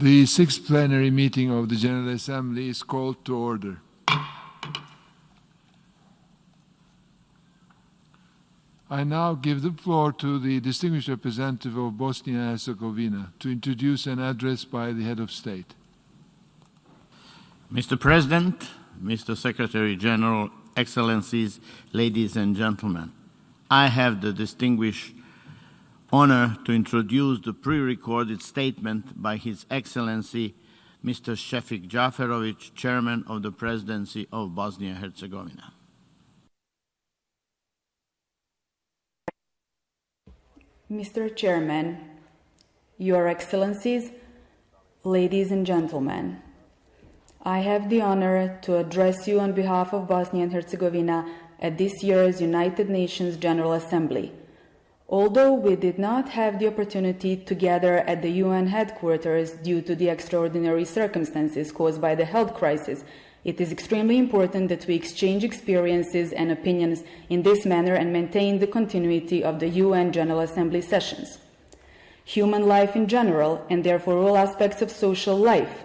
The sixth plenary meeting of the General Assembly is called to order. I now give the floor to the distinguished representative of Bosnia and Herzegovina to introduce an address by the head of state. Mr. President, Mr. Secretary General, Excellencies, ladies and gentlemen, I have the distinguished honor to introduce the pre-recorded statement by His Excellency Mr. Šefik Džaferović, Chairman of the Presidency of Bosnia and Herzegovina. Mr. Chairman, Your Excellencies, ladies and gentlemen, I have the honor to address you on behalf of Bosnia and Herzegovina at this year's United Nations General Assembly. Although we did not have the opportunity to gather at the UN headquarters due to the extraordinary circumstances caused by the health crisis, it is extremely important that we exchange experiences and opinions in this manner and maintain the continuity of the UN General Assembly sessions. Human life in general, and therefore all aspects of social life,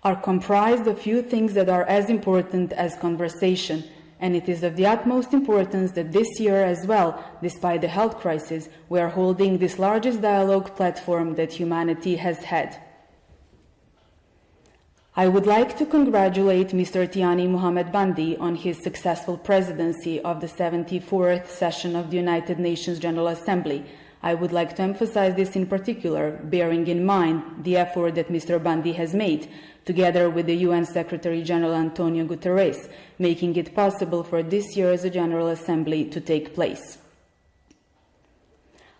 are comprised of few things that are as important as conversation, and it is of the utmost importance that this year as well, despite the health crisis, we are holding this largest dialogue platform that humanity has had. I would like to congratulate Mr. Tiani Muhammad Bandi on his successful presidency of the 74th session of the United Nations General Assembly. I would like to emphasize this in particular, bearing in mind the effort that Mr. Bandi has made, together with the UN Secretary General Antonio Guterres, making it possible for this year's General Assembly to take place.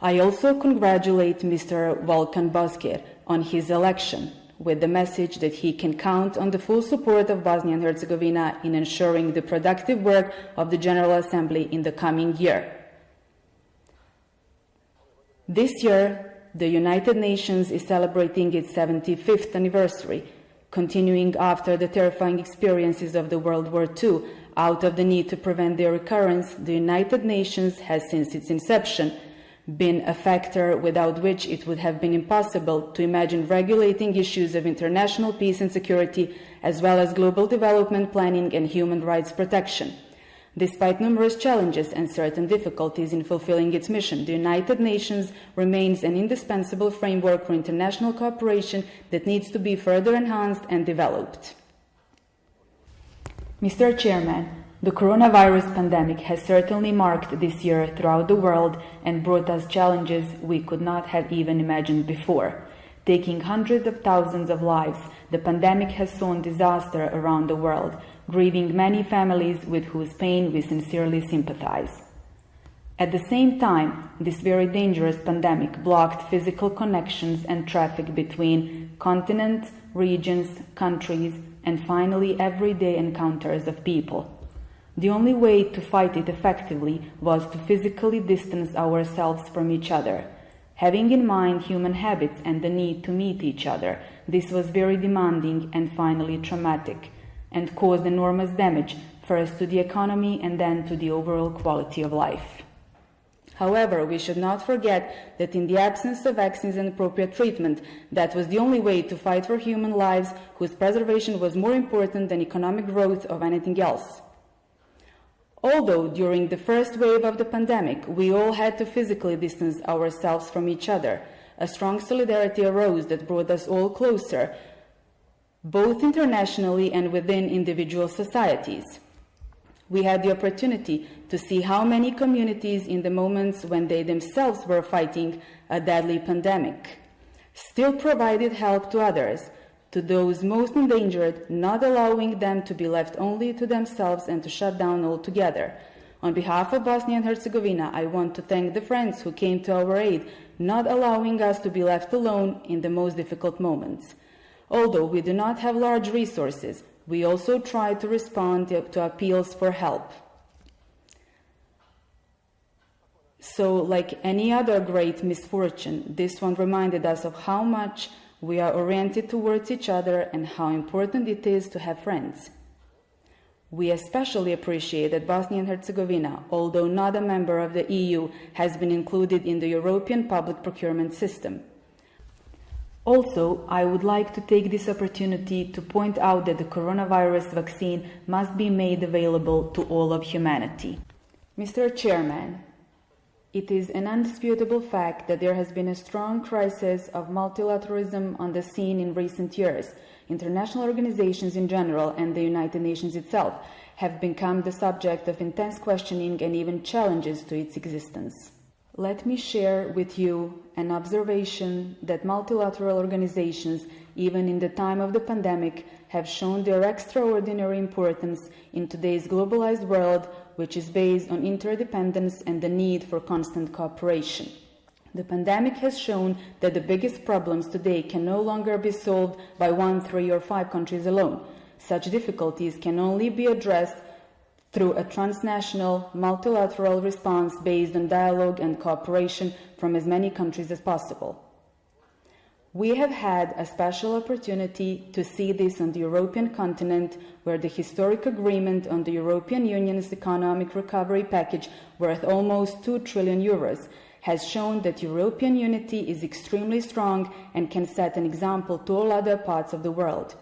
I also congratulate Mr. Volkan Bozkir on his election, with the message that he can count on the full support of Bosnia and Herzegovina in ensuring the productive work of the General Assembly in the coming year. This year, the United Nations is celebrating its 75th anniversary, continuing after the terrifying experiences of the World War II. Out of the need to prevent their recurrence, the United Nations has, since its inception, been a factor without which it would have been impossible to imagine regulating issues of international peace and security, as well as global development planning and human rights protection. Despite numerous challenges and certain difficulties in fulfilling its mission, the United Nations remains an indispensable framework for international cooperation that needs to be further enhanced and developed. Mr. Chairman, the coronavirus pandemic has certainly marked this year throughout the world and brought us challenges we could not have even imagined before. Taking hundreds of thousands of lives, the pandemic has sown disaster around the world, grieving many families with whose pain we sincerely sympathize. At the same time, this very dangerous pandemic blocked physical connections and traffic between continents, regions, countries, and finally everyday encounters of people. The only way to fight it effectively was to physically distance ourselves from each other. Having in mind human habits and the need to meet each other, this was very demanding and finally traumatic, and caused enormous damage, first to the economy and then to the overall quality of life. However, we should not forget that in the absence of vaccines and appropriate treatment, that was the only way to fight for human lives, whose preservation was more important than economic growth of anything else. Although during the first wave of the pandemic, we all had to physically distance ourselves from each other, a strong solidarity arose that brought us all closer, both internationally and within individual societies. We had the opportunity to see how many communities, in the moments when they themselves were fighting a deadly pandemic, still provided help to others, to those most endangered, not allowing them to be left only to themselves and to shut down altogether. On behalf of Bosnia and Herzegovina, I want to thank the friends who came to our aid, not allowing us to be left alone in the most difficult moments. Although we do not have large resources, we also try to respond to appeals for help. So, like any other great misfortune, this one reminded us of how much we are oriented towards each other and how important it is to have friends. We especially appreciate that Bosnia and Herzegovina, although not a member of the EU, has been included in the European public procurement system. Also, I would like to take this opportunity to point out that the coronavirus vaccine must be made available to all of humanity. Mr. Chairman, it is an undisputable fact that there has been a strong crisis of multilateralism on the scene in recent years. International organizations in general and the United Nations itself have become the subject of intense questioning and even challenges to its existence. Let me share with you an observation that multilateral organizations, even in the time of the pandemic, have shown their extraordinary importance in today's globalized world, which is based on interdependence and the need for constant cooperation. The pandemic has shown that the biggest problems today can no longer be solved by 1, 3, or 5 countries alone. Such difficulties can only be addressed through a transnational, multilateral response based on dialogue and cooperation from as many countries as possible. We have had a special opportunity to see this on the European continent, where the historic agreement on the European Union's economic recovery package, worth almost 2 trillion euros, has shown that European unity is extremely strong and can set an example to all other parts of the world.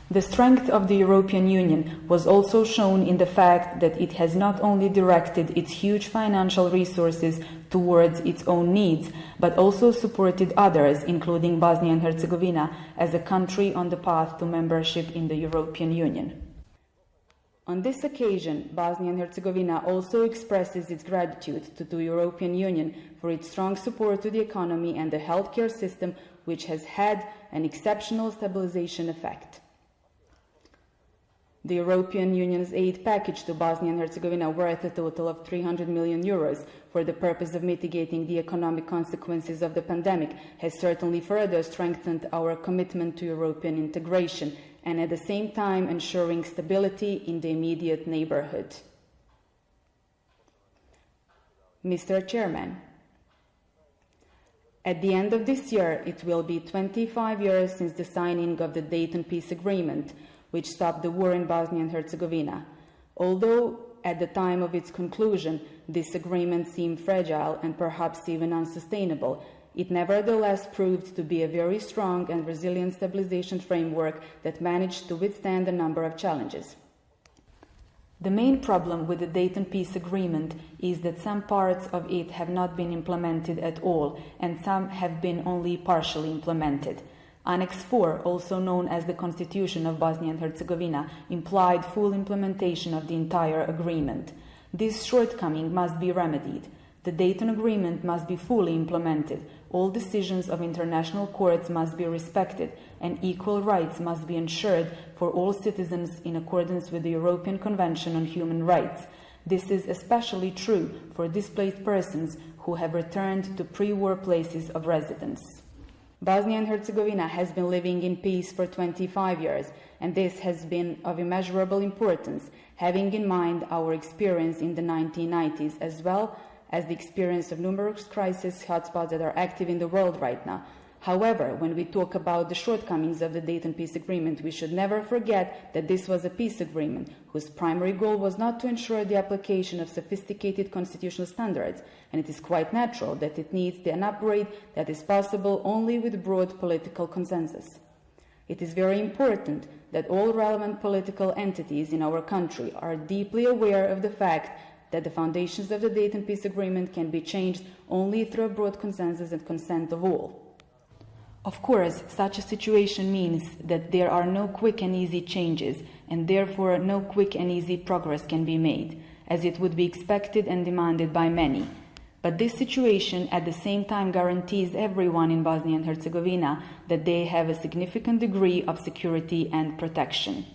The strength of the European Union was also shown in the fact that it has not only directed its huge financial resources towards its own needs, but also supported others, including Bosnia and Herzegovina, as a country on the path to membership in the European Union. On this occasion, Bosnia and Herzegovina also expresses its gratitude to the European Union for its strong support to the economy and the healthcare system, which has had an exceptional stabilization effect. The European Union's aid package to Bosnia and Herzegovina, worth a total of 300 million euros for the purpose of mitigating the economic consequences of the pandemic, has certainly further strengthened our commitment to European integration and at the same time ensuring stability in the immediate neighborhood. Mr. Chairman, at the end of this year, it will be 25 years since the signing of the Dayton Peace Agreement, which stopped the war in Bosnia and Herzegovina. Although at the time of its conclusion, this agreement seemed fragile and perhaps even unsustainable, it nevertheless proved to be a very strong and resilient stabilization framework that managed to withstand a number of challenges. The main problem with the Dayton Peace Agreement is that some parts of it have not been implemented at all, and some have been only partially implemented. Annex 4, also known as the Constitution of Bosnia and Herzegovina, implied full implementation of the entire agreement. This shortcoming must be remedied. The Dayton Agreement must be fully implemented. All decisions of international courts must be respected, and equal rights must be ensured for all citizens in accordance with the European Convention on Human Rights. This is especially true for displaced persons who have returned to pre-war places of residence. Bosnia and Herzegovina has been living in peace for 25 years, and this has been of immeasurable importance, having in mind our experience in the 1990s, as well as the experience of numerous crisis hotspots that are active in the world right now. However, when we talk about the shortcomings of the Dayton Peace Agreement, we should never forget that this was a peace agreement whose primary goal was not to ensure the application of sophisticated constitutional standards, and it is quite natural that it needs an upgrade that is possible only with broad political consensus. It is very important that all relevant political entities in our country are deeply aware of the fact that the foundations of the Dayton Peace Agreement can be changed only through a broad consensus and consent of all. Of course, such a situation means that there are no quick and easy changes, and therefore no quick and easy progress can be made, as it would be expected and demanded by many. But this situation at the same time guarantees everyone in Bosnia and Herzegovina that they have a significant degree of security and protection.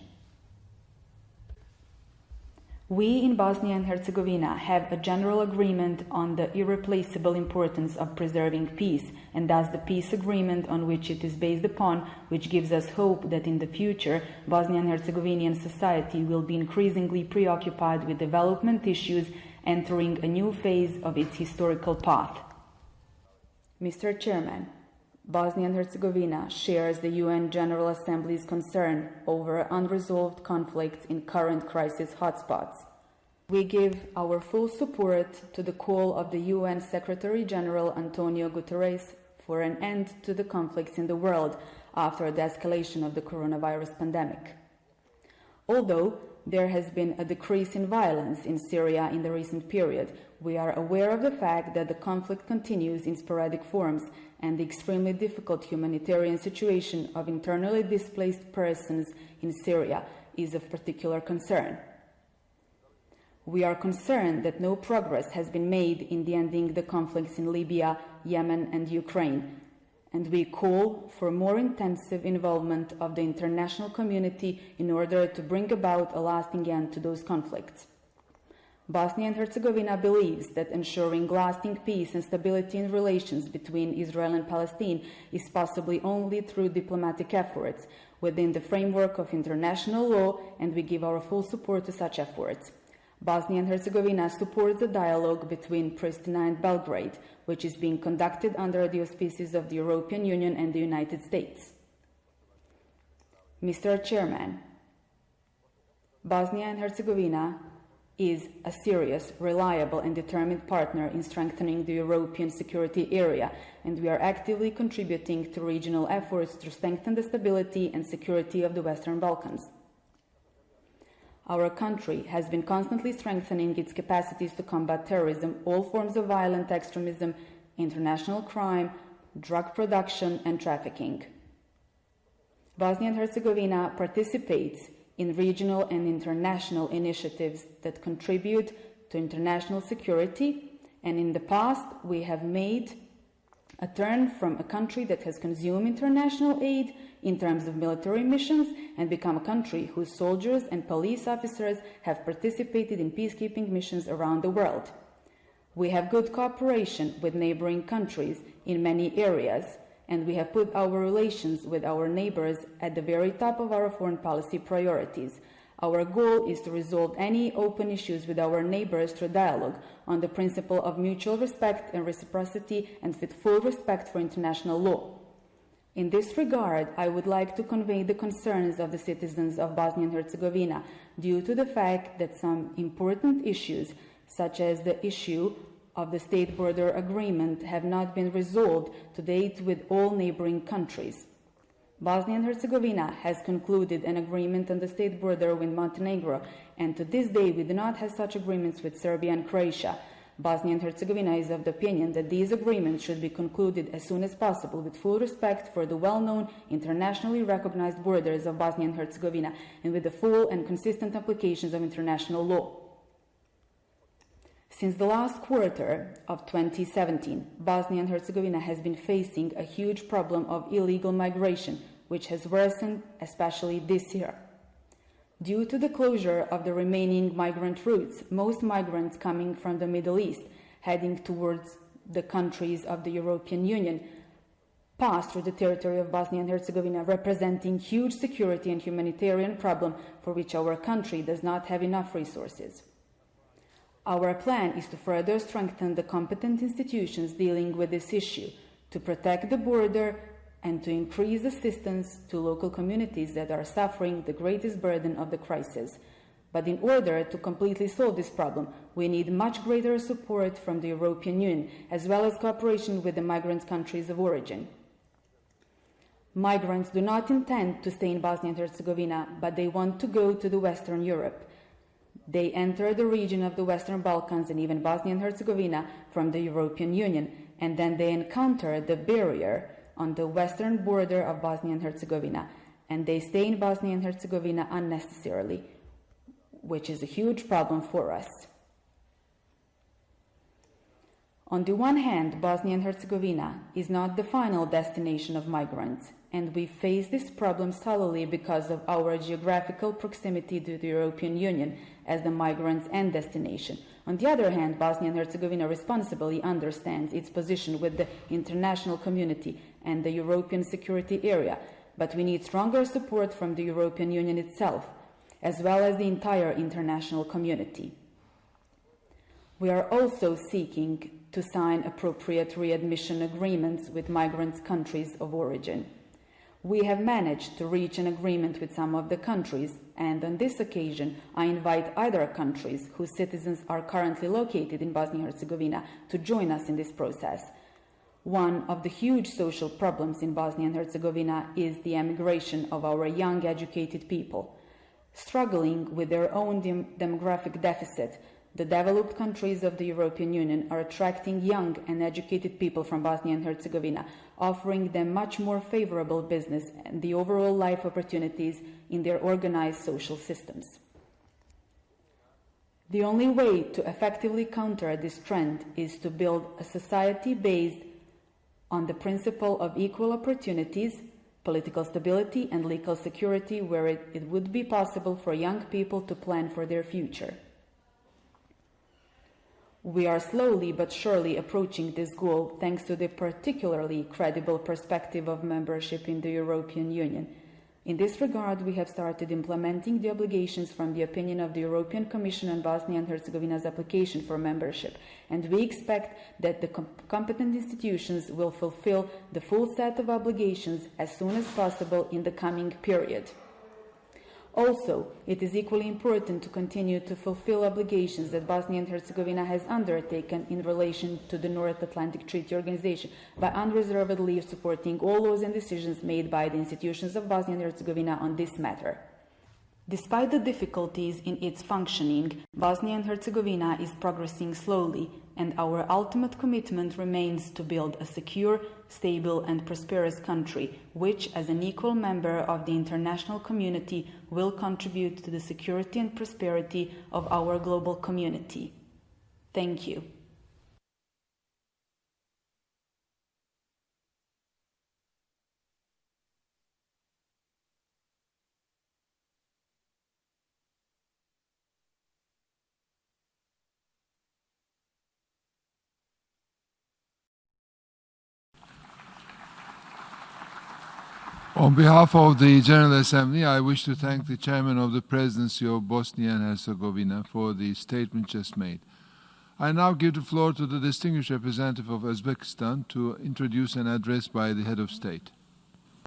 We in Bosnia and Herzegovina have a general agreement on the irreplaceable importance of preserving peace, and thus the peace agreement on which it is based upon, which gives us hope that in the future Bosnian and Herzegovinian society will be increasingly preoccupied with development issues, entering a new phase of its historical path. Mr. Chairman, Bosnia and Herzegovina shares the UN General Assembly's concern over unresolved conflicts in current crisis hotspots. We give our full support to the call of the UN Secretary General Antonio Guterres for an end to the conflicts in the world after the escalation of the coronavirus pandemic. Although there has been a decrease in violence in Syria in the recent period, we are aware of the fact that the conflict continues in sporadic forms, and the extremely difficult humanitarian situation of internally displaced persons in Syria is of particular concern. We are concerned that no progress has been made in the ending the conflicts in Libya, Yemen, and Ukraine, and we call for more intensive involvement of the international community in order to bring about a lasting end to those conflicts. Bosnia and Herzegovina believes that ensuring lasting peace and stability in relations between Israel and Palestine is possible only through diplomatic efforts within the framework of international law, and we give our full support to such efforts. Bosnia and Herzegovina supports the dialogue between Pristina and Belgrade, which is being conducted under the auspices of the European Union and the United States. Mr. Chairman, Bosnia and Herzegovina is a serious, reliable, and determined partner in strengthening the European security area, and we are actively contributing to regional efforts to strengthen the stability and security of the Western Balkans. Our country has been constantly strengthening its capacities to combat terrorism, all forms of violent extremism, international crime, drug production, and trafficking. Bosnia and Herzegovina participates in regional and international initiatives that contribute to international security, and in the past we have made a turn from a country that has consumed international aid in terms of military missions and become a country whose soldiers and police officers have participated in peacekeeping missions around the world. We have good cooperation with neighboring countries in many areas, and we have put our relations with our neighbors at the very top of our foreign policy priorities. Our goal is to resolve any open issues with our neighbors through dialogue on the principle of mutual respect and reciprocity and with full respect for international law. In this regard, I would like to convey the concerns of the citizens of Bosnia and Herzegovina due to the fact that some important issues, such as the issue of the state border agreement, have not been resolved to date with all neighboring countries. Bosnia and Herzegovina has concluded an agreement on the state border with Montenegro, and to this day we do not have such agreements with Serbia and Croatia. Bosnia and Herzegovina is of the opinion that these agreements should be concluded as soon as possible with full respect for the well-known internationally recognized borders of Bosnia and Herzegovina and with the full and consistent applications of international law. Since the last quarter of 2017, Bosnia and Herzegovina has been facing a huge problem of illegal migration, which has worsened especially this year. Due to the closure of the remaining migrant routes, most migrants coming from the Middle East heading towards the countries of the European Union pass through the territory of Bosnia and Herzegovina, representing huge security and humanitarian problem for which our country does not have enough resources. Our plan is to further strengthen the competent institutions dealing with this issue, to protect the border, and to increase assistance to local communities that are suffering the greatest burden of the crisis. But in order to completely solve this problem, we need much greater support from the European Union, as well as cooperation with the migrant countries of origin. Migrants do not intend to stay in Bosnia and Herzegovina, but they want to go to the Western Europe. They enter the region of the Western Balkans and even Bosnia and Herzegovina from the European Union, and then they encounter the barrier on the western border of Bosnia and Herzegovina, and they stay in Bosnia and Herzegovina unnecessarily, which is a huge problem for us. On the one hand, Bosnia and Herzegovina is not the final destination of migrants, and we face this problem solely because of our geographical proximity to the European Union as the migrants' end destination. On the other hand, Bosnia and Herzegovina responsibly understands its position with the international community and the European security area, but we need stronger support from the European Union itself, as well as the entire international community. We are also seeking to sign appropriate readmission agreements with migrants' countries of origin. We have managed to reach an agreement with some of the countries, and on this occasion I invite other countries whose citizens are currently located in Bosnia and Herzegovina to join us in this process. One of the huge social problems in Bosnia and Herzegovina is the emigration of our young educated people. Struggling with their own demographic deficit, the developed countries of the European Union are attracting young and educated people from Bosnia and Herzegovina, offering them much more favorable business and the overall life opportunities in their organized social systems. The only way to effectively counter this trend is to build a society based on the principle of equal opportunities, political stability and legal security, where it would be possible for young people to plan for their future. We are slowly but surely approaching this goal thanks to the particularly credible perspective of membership in the European Union. In this regard, we have started implementing the obligations from the opinion of the European Commission on Bosnia and Herzegovina's application for membership, and we expect that the competent institutions will fulfill the full set of obligations as soon as possible in the coming period. Also, it is equally important to continue to fulfill obligations that Bosnia and Herzegovina has undertaken in relation to the North Atlantic Treaty Organization by unreservedly supporting all laws and decisions made by the institutions of Bosnia and Herzegovina on this matter. Despite the difficulties in its functioning, Bosnia and Herzegovina is progressing slowly, and our ultimate commitment remains to build a secure, stable and prosperous country, which, as an equal member of the international community, will contribute to the security and prosperity of our global community. Thank you. On behalf of the General Assembly, I wish to thank the Chairman of the Presidency of Bosnia and Herzegovina for the statement just made. I now give the floor to the distinguished representative of Uzbekistan to introduce an address by the Head of State.